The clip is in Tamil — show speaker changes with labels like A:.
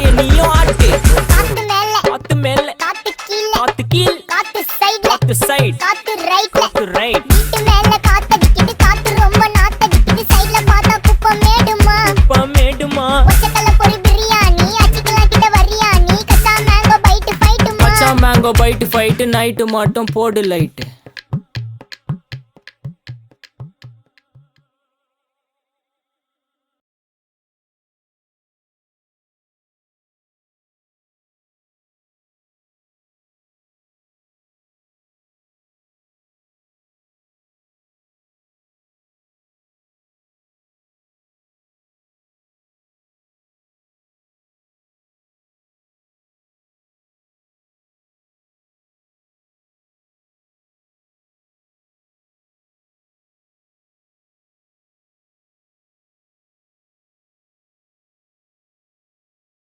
A: வாய நீயும் ஆட்டு.
B: காத்து மேல
A: காத்து மேல
B: காத்து கீழ
A: காத்து கீழ்
B: காத்து சைடுல
A: காத்து சைடு
B: காத்து ரைட்ல
A: காத்து ரைட்.
B: வீட்டு மேல காத்தடிக்குது காத்து ரொம்ப நாத்தடிக்குது சைடுல பார்த்தா குப்பை மேடுமா
A: மேடுமா
B: ஒச்சக்கல்ல பொரி பிரியாணி அச்சிக்கலாம் கிட்ட வரியாணி கச்சா மேங்கோ பைட்டு ஃபைட்டுமா
A: மச்சான் மேங்கோ பைட்டு ஃபைட்டு நைட்டு மட்டும் போடு லைட்டு.